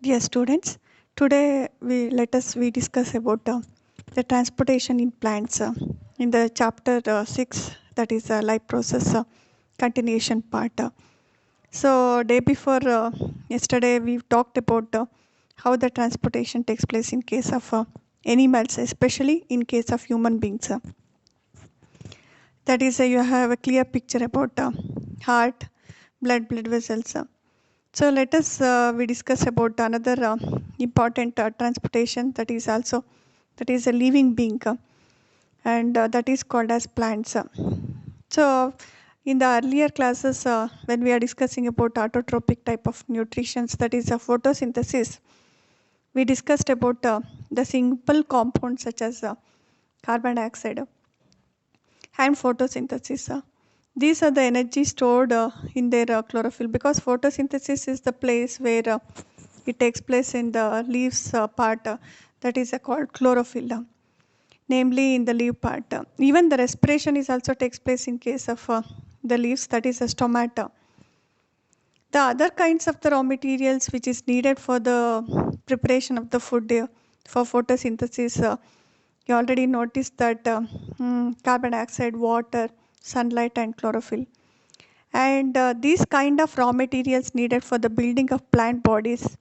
Dear students, today we discuss about the transportation in plants in the chapter 6, that is life process continuation part. So day before yesterday we talked about how the transportation takes place in case of animals, especially in case of human beings. That is you have a clear picture about heart, blood vessels. So let us we discuss about another important transportation, that is a living being, and that is called as plants. So in the earlier classes, when we are discussing about autotrophic type of nutrition, that is photosynthesis, we discussed about the simple compounds such as carbon dioxide and photosynthesis. These are the energy stored in their chlorophyll, because photosynthesis is the place where it takes place in the leaves part, that is called chlorophyll, namely in the leaf part. Even the respiration is also takes place in case of the leaves, that is a stomata. The other kinds of the raw materials which is needed for the preparation of the food for photosynthesis, you already noticed that carbon dioxide, water, sunlight and chlorophyll. And these kind of raw materials needed for the building of plant bodies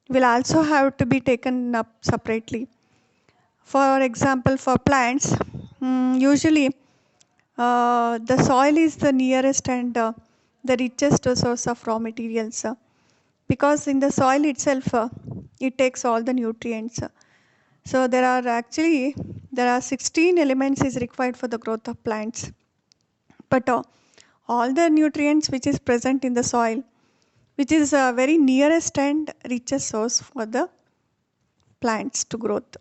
will also have to be taken up separately. For example, for plants, usually the soil is the nearest and the richest source of raw materials, because in the soil itself it takes all the nutrients. So there are 16 elements is required for the growth of plants, but all the nutrients which is present in the soil, which is a very nearest and richest source for the plants to growth.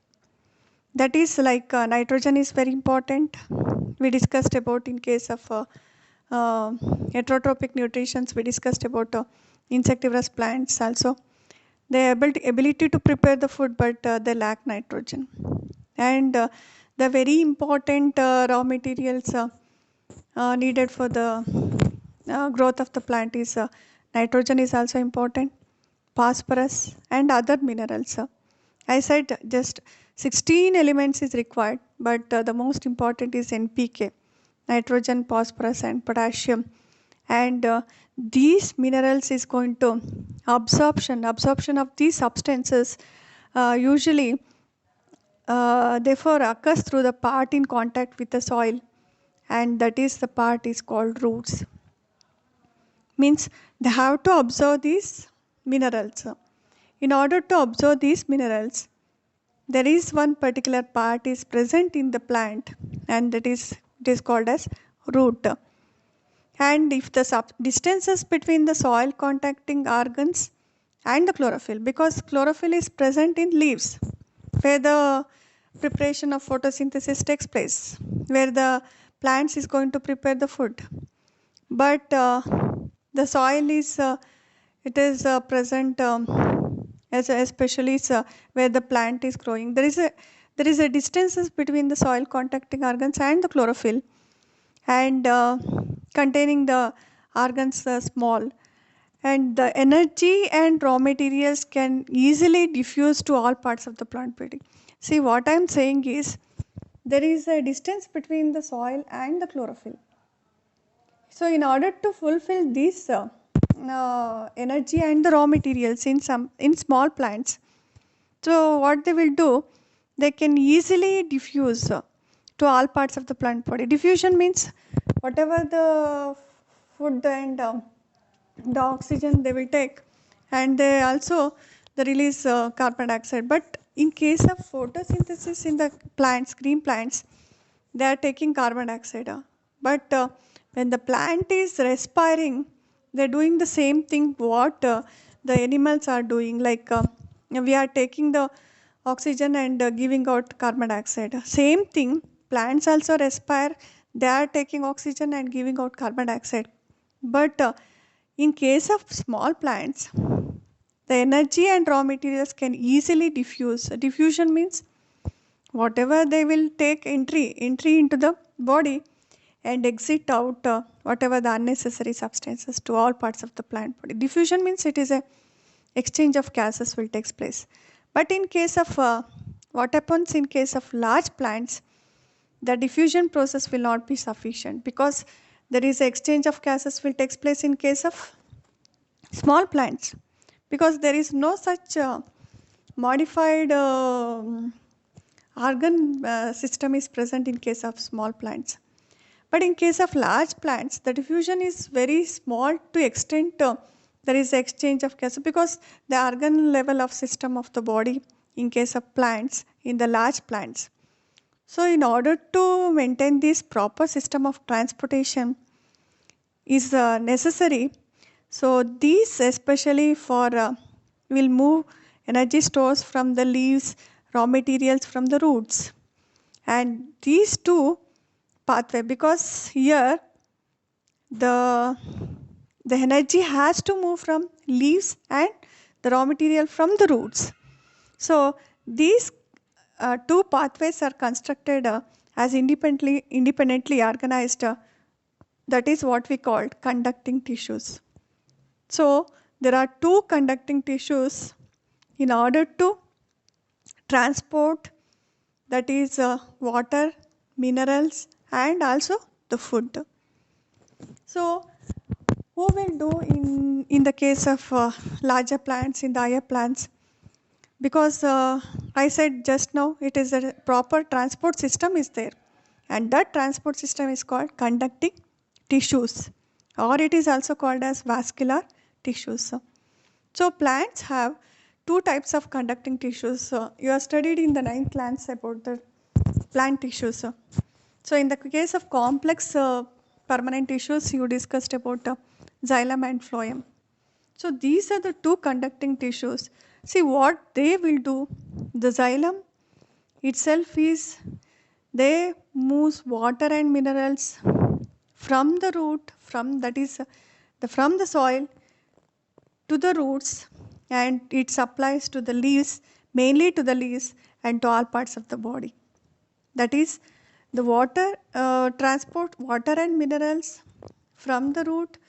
That is like nitrogen is very important. We discussed about in case of heterotrophic nutritions, we discussed about insectivorous plants also. They ability to prepare the food, but they lack nitrogen. And the very important raw materials needed for the growth of the plant is nitrogen is also important, phosphorus and other minerals. I said just 16 elements is required, but the most important is NPK, nitrogen, phosphorus and potassium. And these minerals is going to absorption of these substances usually therefore occurs through the part in contact with the soil, and that is the part is called roots. Means they have to absorb these minerals. In order to absorb these minerals, there is one particular part is present in the plant, and it is called as root. And if the distances between the soil contacting organs and the chlorophyll, because chlorophyll is present in leaves where the preparation of photosynthesis takes place, where the plants is going to prepare the food, but the soil is it is present as especially where the plant is growing. There is a distances between the soil contacting organs and the chlorophyll, and containing the organs small, and the energy and raw materials can easily diffuse to all parts of the plant body. See, what I am saying is there is a distance between the soil and the chlorophyll. So in order to fulfill this energy and the raw materials in small plants, so what they will do, they can easily diffuse to all parts of the plant body. Diffusion means whatever the food and the oxygen they will take, and they also they release carbon dioxide. But in case of photosynthesis in the plants, green plants, they are taking carbon dioxide. But when the plant is respiring, they are doing the same thing what the animals are doing. Like we are taking the oxygen and giving out carbon dioxide. Same thing, plants also respire. They are taking oxygen and giving out carbon dioxide. But in case of small plants, the energy and raw materials can easily diffuse. Diffusion means whatever they will take entry into the body and exit out whatever the unnecessary substances to all parts of the plant body. Diffusion means it is a exchange of gases will take place. But in case of what happens in case of large plants, the diffusion process will not be sufficient, because there is exchange of gases will take place in case of small plants, because there is no such modified organ system is present in case of small plants. But in case of large plants, the diffusion is very small to extent there is exchange of gases, because the organ level of system of the body in case of plants, in the large plants. So in order to maintain this proper system of transportation is necessary. So these especially for will move energy stores from the leaves, raw materials from the roots, and these two pathway, because here the energy has to move from leaves and the raw material from the roots. So these two pathways are constructed as independently organized, that is what we call conducting tissues. So there are two conducting tissues in order to transport, that is water, minerals and also the food. So who will do in the case of larger plants, in the higher plants, because I said just now it is a proper transport system is there, and that transport system is called conducting tissues, or it is also called as vascular tissues. So plants have two types of conducting tissues. You have studied in the 9th class about the plant tissues. So in the case of complex permanent tissues, you discussed about xylem and phloem. So these are the two conducting tissues. See what they will do. The xylem itself is, they moves water and minerals from the root, from that is from the soil to the roots, and it supplies to the leaves, mainly to the leaves and to all parts of the body. That is the water transport water and minerals from the root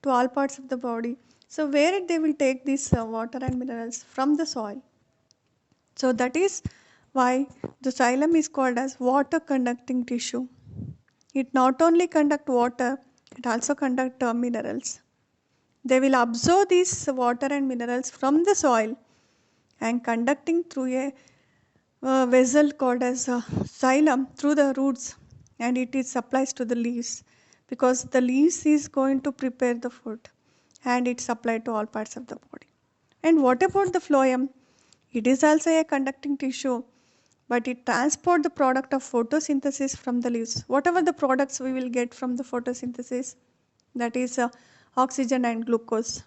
to all parts of the body. So where they will take this water and minerals? From the soil. So that is why the xylem is called as water conducting tissue. It not only conduct water, it also conduct minerals. They will absorb these water and minerals from the soil and conducting through a vessel called as xylem through the roots, and it is supplies to the leaves, because the leaves is going to prepare the food and it's supplied to all parts of the body. And what about the phloem? It is also a conducting tissue, but it transport the product of photosynthesis from the leaves. Whatever the products we will get from the photosynthesis, that is oxygen and glucose,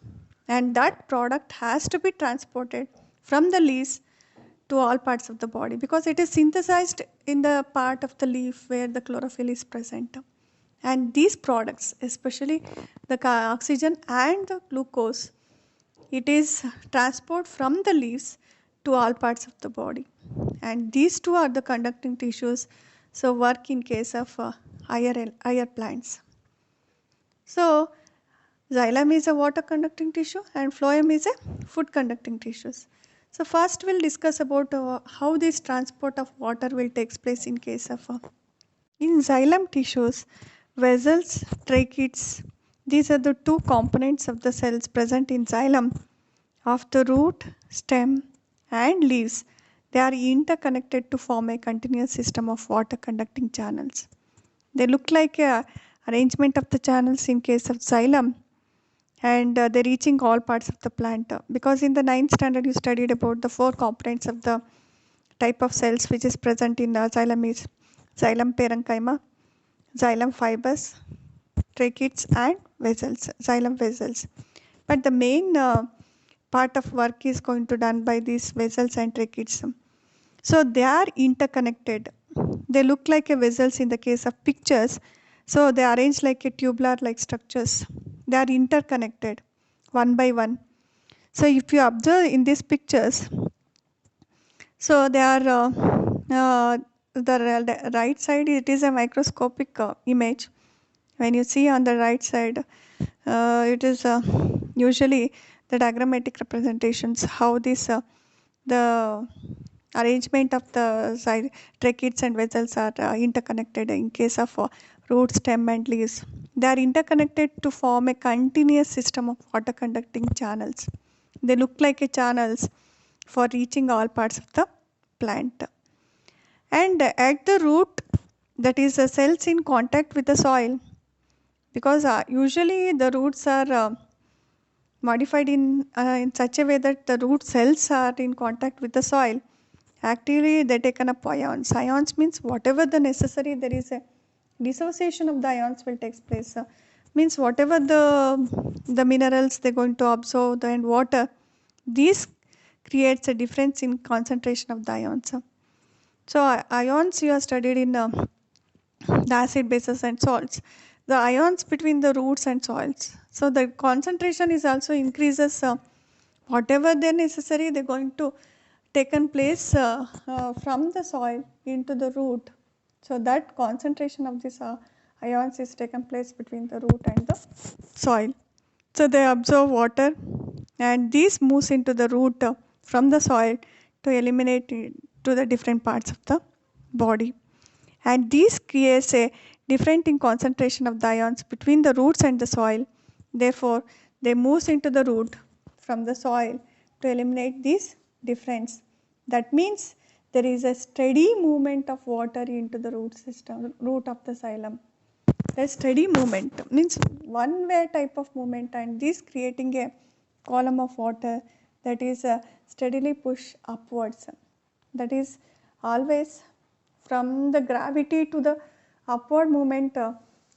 and that product has to be transported from the leaves to all parts of the body, because it is synthesized in the part of the leaf where the chlorophyll is present. And these products, especially the oxygen and the glucose, it is transport from the leaves to all parts of the body, and these two are the conducting tissues, so work in case of higher plants. So xylem is a water conducting tissue and phloem is a food conducting tissues. So first we'll discuss about how this transport of water will take place in case of in xylem tissues, vessels, tracheids, these are the two components of the cells present in xylem of the root, stem and leaves. They are interconnected to form a continuous system of water conducting channels. They look like a arrangement of the channels in case of xylem, and they're reaching all parts of the plant, because in the 9th standard you studied about the 4 components of the type of cells which is present in xylem is xylem parenchyma, xylem fibers, tracheids and vessels, xylem vessels. But the main part of work is going to done by these vessels and tracheids. So they are interconnected. They look like a vessels in the case of pictures. So they are arranged like a tubular like structures. They are interconnected one by one. So if you observe in these pictures, so they are the right side, it is a microscopic image. When you see on the right side, it is usually the diagrammatic representations, how this the arrangement of the side tracheids and vessels are interconnected in case of root, stem and leaves. They are interconnected to form a continuous system of water conducting channels. They look like a channels for reaching all parts of the plant. And at the root, that is the cells in contact with the soil, because usually the roots are modified in such a way that the root cells are in contact with the soil. Actually, they taken up ions. Ions means whatever the necessary, there is a dissociation of the ions will take place. Means whatever the minerals they're going to absorb and water, this creates a difference in concentration of the ions. So ions you have studied in the acid, bases and salts. The ions between the roots and soils. So the concentration is also increases. Whatever they necessary, they're going to taken place from the soil into the root. So that concentration of this ions is taken place between the root and the soil. So they absorb water and these moves into the root from the soil to eliminate it to the different parts of the body. And this creates a different in concentration of the ions between the roots and the soil. Therefore, they moves into the root from the soil to eliminate this difference. That means there is a steady movement of water into the root system, root of the xylem. A steady movement means one way type of movement, and this creating a column of water that is steadily push upwards. That is always from the gravity to the upward movement.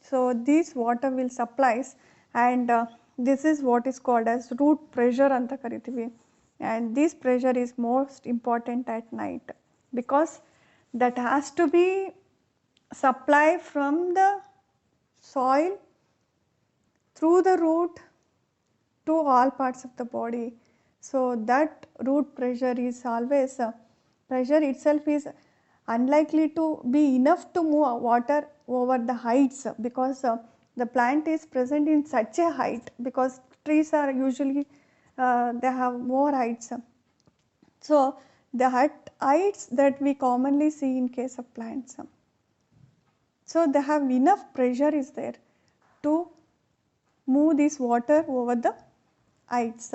So this water will supplies, and this is what is called as root pressure anta karitivi. And this pressure is most important at night, because that has to be supply from the soil through the root to all parts of the body. So that root pressure is always pressure itself is unlikely to be enough to move water over the heights, because the plant is present in such a height, because trees are usually they have more heights. So the heights that we commonly see in case of plants. So they have enough pressure is there to move this water over the heights.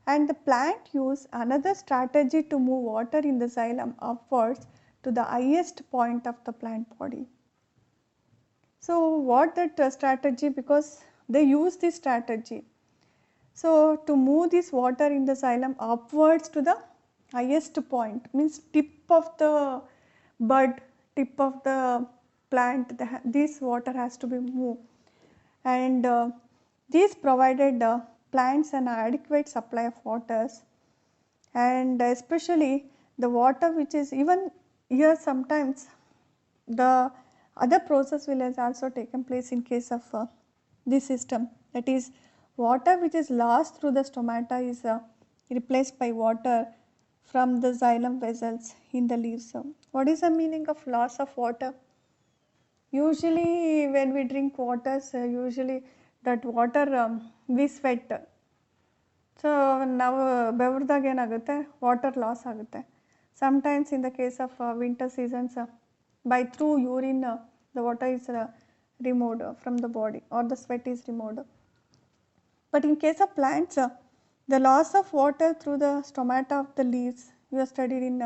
And the plant use another strategy to move water in the xylem upwards to the highest point of the plant body. So what that strategy, because they use this strategy. So to move this water in the xylem upwards to the highest point, means tip of the bud, tip of the plant, this water has to be moved. And these provided plants an adequate supply of waters, and especially the water which is even here sometimes the other process will has also taken place in case of this system, that is water which is lost through the stomata is replaced by water from the xylem vessels in the leaves. What is the meaning of loss of water? Usually when we drink water, usually that water we sweat. So ನಾವು ಬೆವರ್ದಾಗ ಏನಾಗುತ್ತೆ water loss ಆಗುತ್ತೆ. Sometimes in the case of winter seasons, by through urine the water is removed from the body, or the sweat is removed. But in case of plants, the loss of water through the stomata of the leaves, you have studied in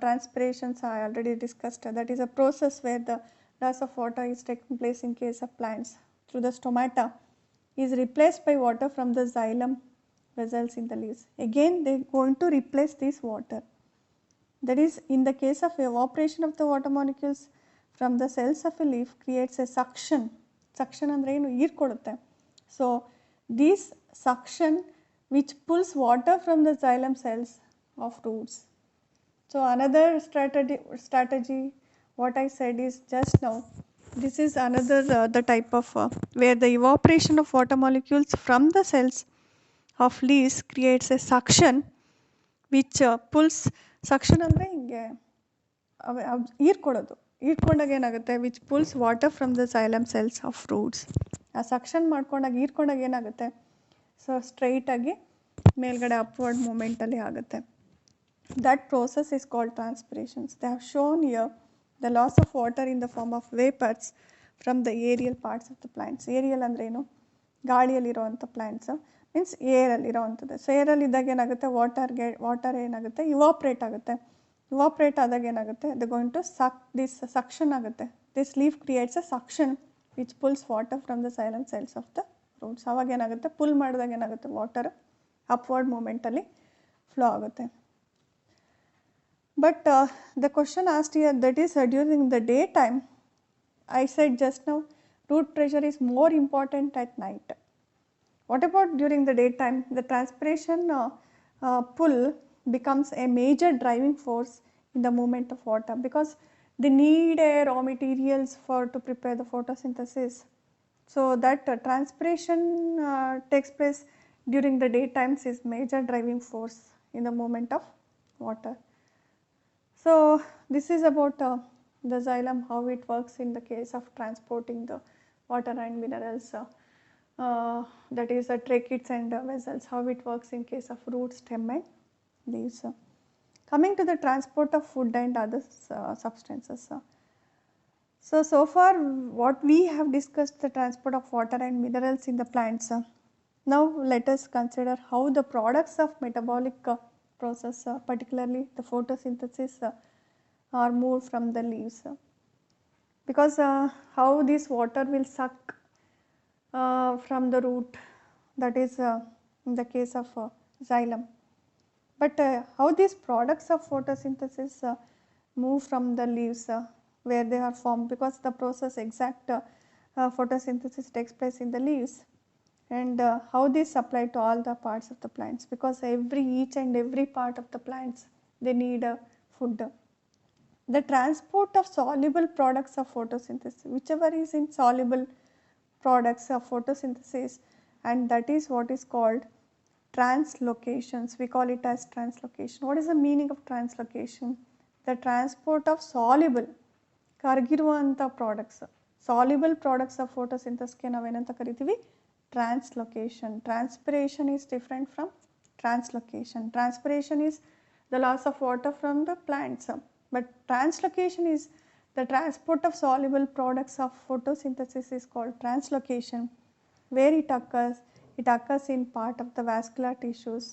transpirations, I already discussed. That is a process where the loss of water is taking place in case of plants through the stomata is replaced by water from the xylem vessels in the leaves. Again they are going to replace this water. That is, in the case of evaporation of the water molecules from the cells of a leaf creates a suction. Suction andre enu hೀರ್ಕೊಳ್ಳುತ್ತೆ. So this suction which pulls water from the xylem cells of roots. So another strategy what I said is just now, this is another the type of where the evaporation of water molecules from the cells of leaves creates a suction which pulls. Suction ಅಂದರೆ ಹಿಂಗೆ ಹೀರ್ಕೊಳ್ಳೋದು, ಹೀರ್ಕೊಂಡಾಗ ಏನಾಗುತ್ತೆ, which pulls water from the xylem cells of roots. ಆ suction ಮಾಡ್ಕೊಂಡಾಗ ಹೀರ್ಕೊಂಡಾಗ ಏನಾಗುತ್ತೆ, so ಸ್ಟ್ರೈಟಾಗಿ ಮೇಲ್ಗಡೆ upward ಮೂಮೆಂಟಲ್ಲಿ ಆಗುತ್ತೆ. That process is called transpirations. They have shown here the loss of water in the form of vapors from the aerial parts of the plants. Aerial ಅಂದರೆ ಏನು, ಗಾಳಿಯಲ್ಲಿರುವಂಥ plants means ಏರಲ್ಲಿರೋವಂಥದ್ದು. So ಏರಲ್ಲಿದ್ದಾಗ ಏನಾಗುತ್ತೆ, water ಏನಾಗುತ್ತೆ evaporate ಆಗುತ್ತೆ. Evaporate ಆದಾಗ ಏನಾಗುತ್ತೆ, the going to this suction ಆಗುತ್ತೆ. This leaf creates a suction which pulls water from the xylem cells of the roots. ಅವಾಗ ಏನಾಗುತ್ತೆ, ಪುಲ್ ಮಾಡಿದಾಗ ಏನಾಗುತ್ತೆ, ವಾಟರ್ ಅಪ್ವರ್ಡ್ ಮೂಮೆಂಟಲ್ಲಿ ಫ್ಲೋ ಆಗುತ್ತೆ. But the question asked here, that is during the daytime, I said just now, root pressure is more important at night. What about during the daytime? The transpiration pull becomes a major driving force in the movement of water, because they need raw materials to prepare the photosynthesis. So that transpiration takes place during the daytimes is major driving force in the movement of water. So this is about the xylem, how it works in the case of transporting the water and minerals, that is tracheids and vessels, how it works in case of root, stem and leaves. Coming to the transport of food and other substances. So far what we have discussed, the transport of water and minerals in the plants. Now let us consider how the products of metabolic process, particularly the photosynthesis, are moved from the leaves. Because how this water will suck from the root, that is in the case of xylem. But how these products of photosynthesis move from the leaves where they are formed, because the process exact photosynthesis takes place in the leaves. And how this apply to all the parts of the plants, because each and every part of the plants, they need food. The transport of soluble products of photosynthesis, whichever is in soluble products of photosynthesis, and that is what is called translocations. We call it as translocation. What is the meaning of translocation? The transport of soluble, ಕರಗಿರುವಂಥ products, soluble products of ಫೋಟೋಸಿಂಥಸಿಸ್ಗೆ ನಾವೇನಂತ ಕರಿತೀವಿ, translocation. Transpiration is different from translocation. Transpiration is the loss of water from the plants, but translocation is the transport of soluble products of photosynthesis is called translocation. Where it occurs in part of the vascular tissues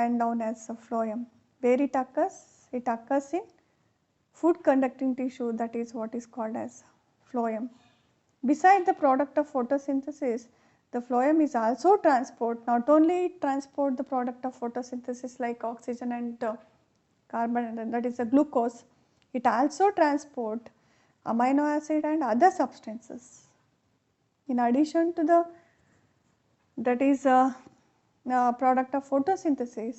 and known as phloem. Where it occurs in food conducting tissue, that is what is called as phloem. Beside the product of photosynthesis, the phloem is also not only transport the product of photosynthesis like oxygen and carbon, that is the glucose, it also transport amino acid and other substances. In addition to the product of photosynthesis,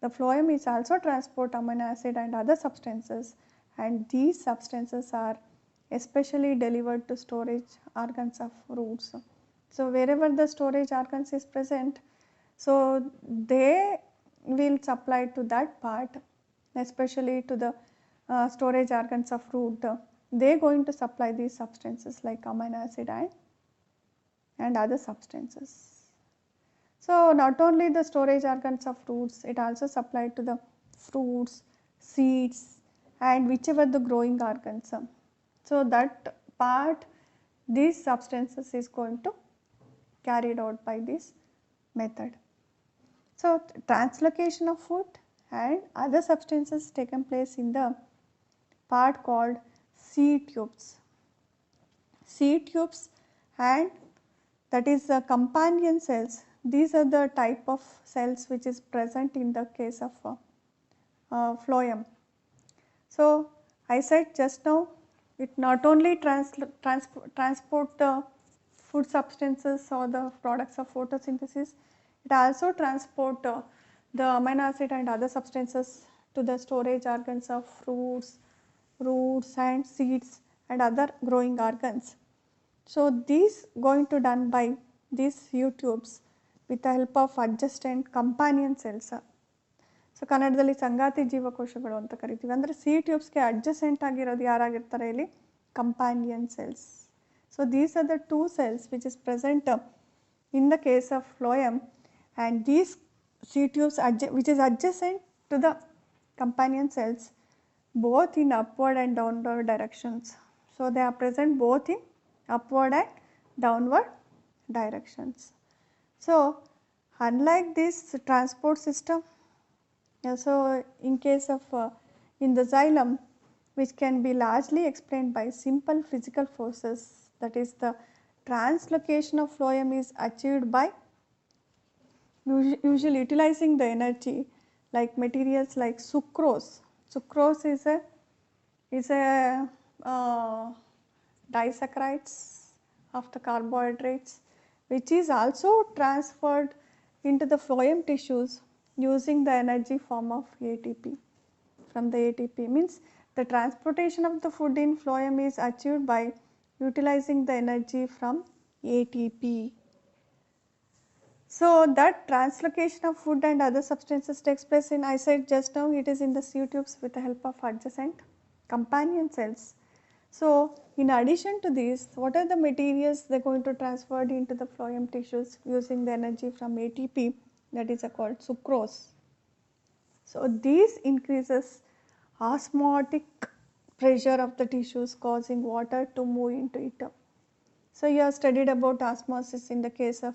the phloem is also transport amino acid and other substances, and these substances are especially delivered to storage organs of roots. So wherever the storage organs is present, so they will supply to that part, especially to the storage organs of root. They are going to supply these substances like amino acid and other substances. So not only the storage organs of roots, it also supplied to the fruits, seeds and whichever the growing organs. So that part, these substances is going to carried out by this method. So translocation of food and other substances taken place in the part called seed tubes. Seed tubes and that is the companion cells. These are the type of cells which is present in the case of phloem. So I said just now, it not only transport the food substances or the products of photosynthesis, it also transport the amino acid and other substances to the storage organs of fruits, roots and seeds and other growing organs. So these going to done by these seed tubes with the help of adjacent companion cells. So ಕನ್ನಡದಲ್ಲಿ ಸಂಗಾತಿ ಜೀವಕೋಶಗಳು ಅಂತ ಕರಿತೀವಿ. ಅಂದರೆ C ಟ್ಯೂಬ್ಸ್ಗೆ adjacent ಆಗಿರೋದು ಯಾರಾಗಿರ್ತಾರೆ ಇಲ್ಲಿ, companion cells. So these are the two cells which is present in the case of phloem, and these C tubes which is adjacent to the companion cells both in upward and downward directions. So, they are present both in upward and downward directions. So, unlike this transport system, so in case of in the xylem, which can be largely explained by simple physical forces, that is the translocation of phloem is achieved by usually utilizing the energy like materials like sucrose. Sucrose is a disaccharides of the carbohydrates, which is also transferred into the phloem tissues using the energy form of ATP. From the ATP means the transportation of the food in phloem is achieved by utilizing the energy from ATP. So, that translocation of food and other substances takes place in, I said just now, it is in the C tubes with the help of adjacent companion cells. So, in addition to this, what are the materials they are going to transfer into the phloem tissues using the energy from ATP, that is called sucrose. So, this increases osmotic pressure of the tissues, causing water to move into it. So, you have studied about osmosis in the case of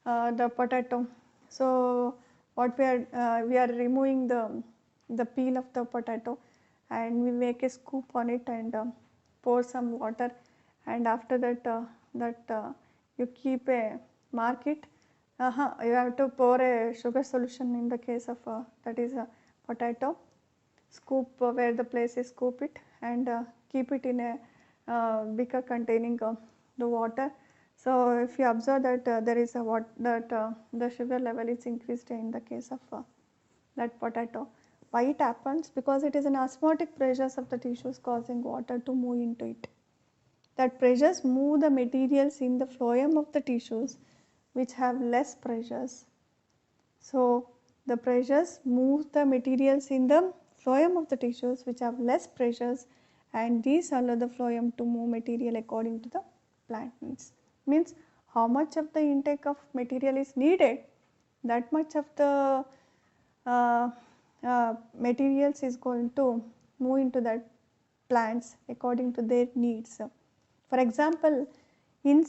the potato. So, what we are removing the peel of the potato, and we make a scoop on it and pour some water, and after that you keep a mark it. You have to pour a sugar solution in the case of that is a potato. Scoop where the place is, scoop it and keep it in a beaker containing the water. So, if you observe that there is a the sugar level is increased in the case of that potato. Why it happens? Because it is an osmotic pressures of the tissues causing water to move into it. That pressures move the materials in the phloem of the tissues which have less pressures. So, the pressures move the materials in the phloem of the tissues which have less pressures, and these allow the phloem to move material according to the plant needs. Means how much of the intake of material is needed, that much of the materials is going to move into that plants according to their needs. For example, in the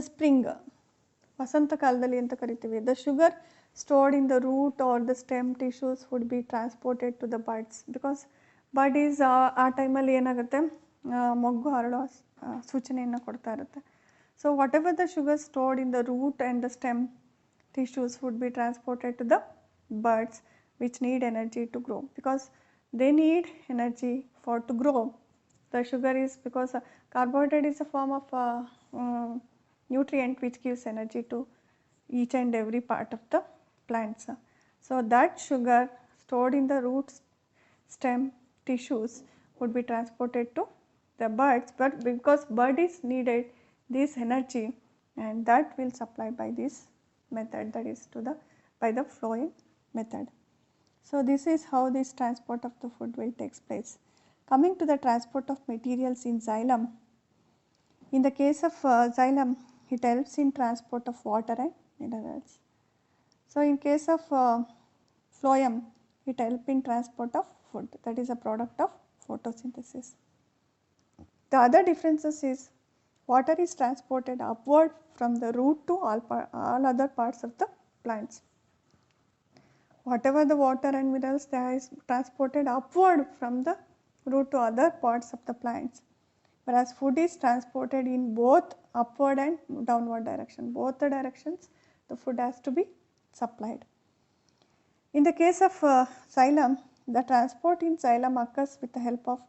spring ವಸಂತ ಕಾಲದಲ್ಲಿ ಅಂತ ಕರಿತೀವಿ, the sugar stored in the root or the stem tissues would be transported to the buds, because bud is ಆ ಟೈಮಲ್ಲಿ ಏನಾಗುತ್ತೆ ಮೊಗ್ಗು ಹರಡೋ ಸೂಚನೆಯನ್ನು ಕೊಡ್ತಾ ಇರುತ್ತೆ. So, whatever the sugar stored in the root and the stem tissues would be transported to the buds, which need energy to grow, because they need energy for to grow. The sugar is because carbohydrate is a form of nutrient which gives energy to each and every part of the plants. So, that sugar stored in the root stem tissues would be transported to the buds, but because bud is needed this energy, and that will supply by this method, that is by the phloem method. So, this is how this transport of the food will takes place. Coming to the transport of materials in xylem, in the case of xylem, it helps in transport of water and minerals. So, in case of phloem, it helps in transport of food, that is a product of photosynthesis. The other differences is water is transported upward from the root to all other parts of the plants. Whatever the water and minerals, they are transported upward from the root to other parts of the plants, whereas food is transported in both upward and downward direction. Both the directions the food has to be supplied. In the case of xylem, the transport in xylem occurs with the help of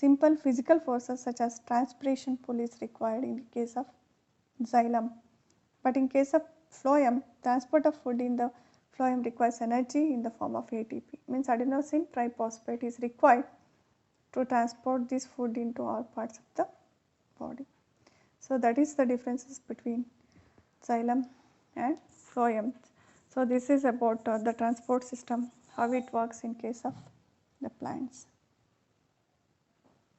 simple physical forces such as transpiration pull is required in the case of xylem. But in case of phloem, transport of food in the phloem requires energy in the form of ATP. Means adenosine triphosphate is required to transport this food into all parts of the body. So, that is the differences between xylem and phloem. So, this is about the transport system, how it works in case of the plants.